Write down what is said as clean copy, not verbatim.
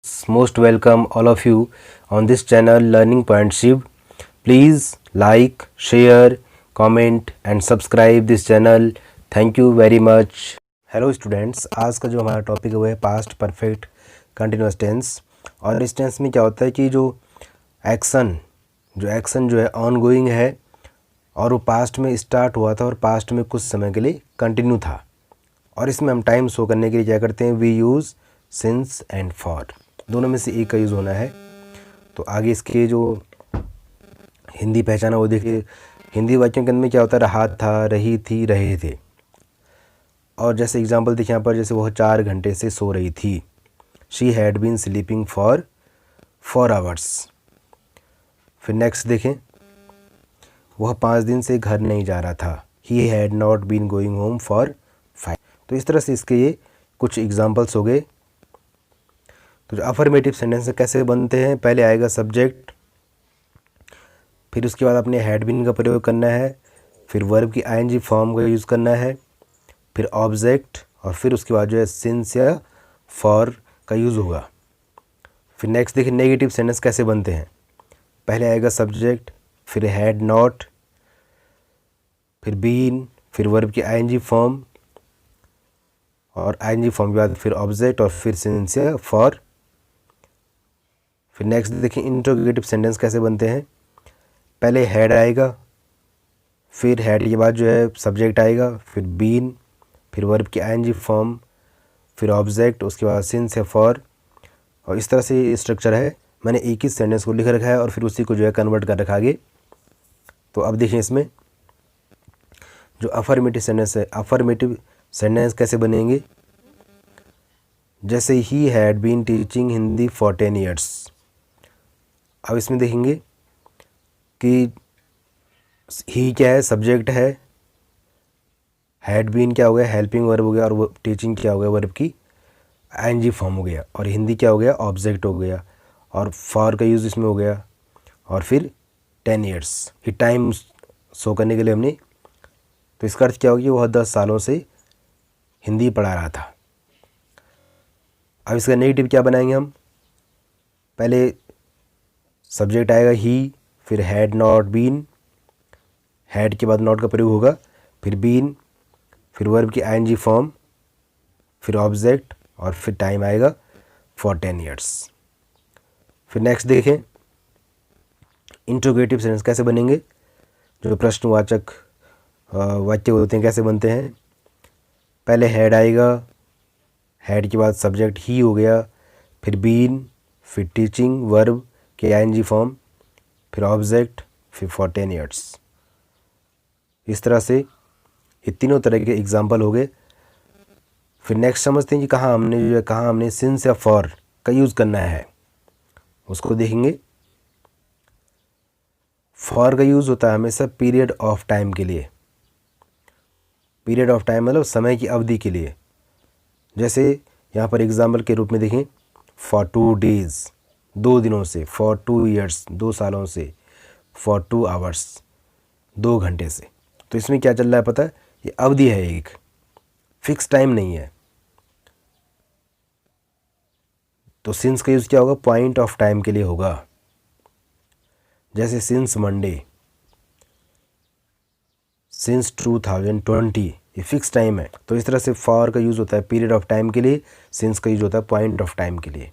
Most welcome all of you on this channel Learning Pointship. Please like, share, comment and subscribe this channel. Thank you very much. Hello students, आज का जो हमारा topic है वो है past perfect continuous tense. और इस tense में क्या होता है कि जो एक्शन जो है ऑनगोइंग है और वो पास्ट में स्टार्ट हुआ था और पास्ट में कुछ समय के लिए कंटिन्यू था। और इसमें हम टाइम शो करने के लिए क्या करते हैं, we use since and for, दोनों में से एक का यूज़ होना है। तो आगे इसके जो हिंदी पहचान है वो देखिए। हिंदी वाक्यों के अंदर में क्या होता है, रहा था, रही थी, रहे थे। और जैसे एग्जांपल देखिए यहाँ पर, जैसे वह 4 घंटे से सो रही थी, she had been sleeping for 4 hours. फिर नेक्स्ट देखें, वह 5 दिन से घर नहीं जा रहा था, he had not been going home for 5। तो इस तरह से इसके ये कुछ एग्जाम्पल्स हो गए। तो जो अफर्मेटिव सेंटेंस कैसे बनते हैं, पहले आएगा सब्जेक्ट, फिर उसके बाद अपने हैड बीन का प्रयोग करना है, फिर वर्ब की आईएनजी फॉर्म का यूज़ करना है, फिर ऑब्जेक्ट, और फिर उसके बाद जो है सिंस या फॉर का यूज़ होगा। फिर नेक्स्ट देखिए नेगेटिव सेंटेंस कैसे बनते हैं। पहले आएगा सब्जेक्ट, फिर हैड नॉट, फिर बीन, फिर वर्ब की आईएनजी फॉर्म, और आईएनजी फॉर्म के बाद फिर ऑब्जेक्ट, और फिर सिंस या फॉर। फिर नेक्स्ट देखिए इंट्रोगेटिव सेंटेंस कैसे बनते हैं। पहले हैड आएगा, फिर हैड के बाद जो है सब्जेक्ट आएगा, फिर बीन, फिर वर्ब की आईएनजी फॉर्म, फिर ऑब्जेक्ट, उसके बाद सिंस या फॉर। और इस तरह से स्ट्रक्चर है। मैंने एक ही सेंटेंस को लिख रखा है और फिर उसी को जो है कन्वर्ट कर रखा आगे। तो अब देखिए इसमें जो अफर्मेटिव सेंटेंस है, अफर्मेटिव सेंटेंस कैसे बनेंगे। जैसे he had been teaching Hindi for 10 years. अब इसमें देखेंगे कि ही क्या है, सब्जेक्ट है, हैड बीन क्या हो गया, हेल्पिंग वर्ब हो गया, और वो टीचिंग क्या हो गया, वर्ब की आईएनजी फॉर्म हो गया, और हिंदी क्या हो गया, ऑब्जेक्ट हो गया, और फॉर का यूज़ इसमें हो गया, और फिर 10 ईयर्स ही टाइम शो करने के लिए हमने। तो इसका अर्थ क्या होगा कि वह 10 सालों से हिंदी पढ़ा रहा था। अब इसका नेगेटिव क्या बनाएंगे हम। पहले सब्जेक्ट आएगा ही, फिर हैड नॉट बीन, हैड के बाद नॉट का प्रयोग होगा, फिर बीन, फिर वर्ब की आईएनजी फॉर्म, फिर ऑब्जेक्ट, और फिर टाइम आएगा फॉर 10 ईयर्स। फिर नेक्स्ट देखें इंट्रोगेटिव सेंटेंस कैसे बनेंगे। जो प्रश्नवाचक वाक्य होते हैं कैसे बनते हैं। पहले हैड आएगा, हैड के बाद सब्जेक्ट ही हो गया, फिर बीन, फिर टीचिंग वर्ब के आईएनजी फॉर्म, फिर ऑब्जेक्ट, फिर फॉर 10 ईयर्स। इस तरह से ये तीनों तरह के एग्जाम्पल हो गए। फिर नेक्स्ट समझते हैं कि कहाँ हमने सिंस या फॉर का यूज़ करना है, उसको देखेंगे। फॉर का यूज़ होता है हमेशा पीरियड ऑफ टाइम के लिए। पीरियड ऑफ टाइम मतलब समय की अवधि के लिए। जैसे यहाँ पर एग्जाम्पल के रूप में देखें, फॉर 2 डेज़, 2 दिनों से, फॉर 2 ईयर्स, 2 सालों से, फॉर 2 आवर्स, 2 घंटे से। तो इसमें क्या चल रहा है पता है, ये अवधि है, एक फिक्स टाइम नहीं है। तो सिंस का यूज़ क्या होगा, पॉइंट ऑफ टाइम के लिए होगा। जैसे सिंस मंडे, सिंस 2020, ये फिक्स टाइम है। तो इस तरह से फॉर का यूज़ होता है पीरियड ऑफ टाइम के लिए, सिंस का यूज़ होता है पॉइंट ऑफ टाइम के लिए।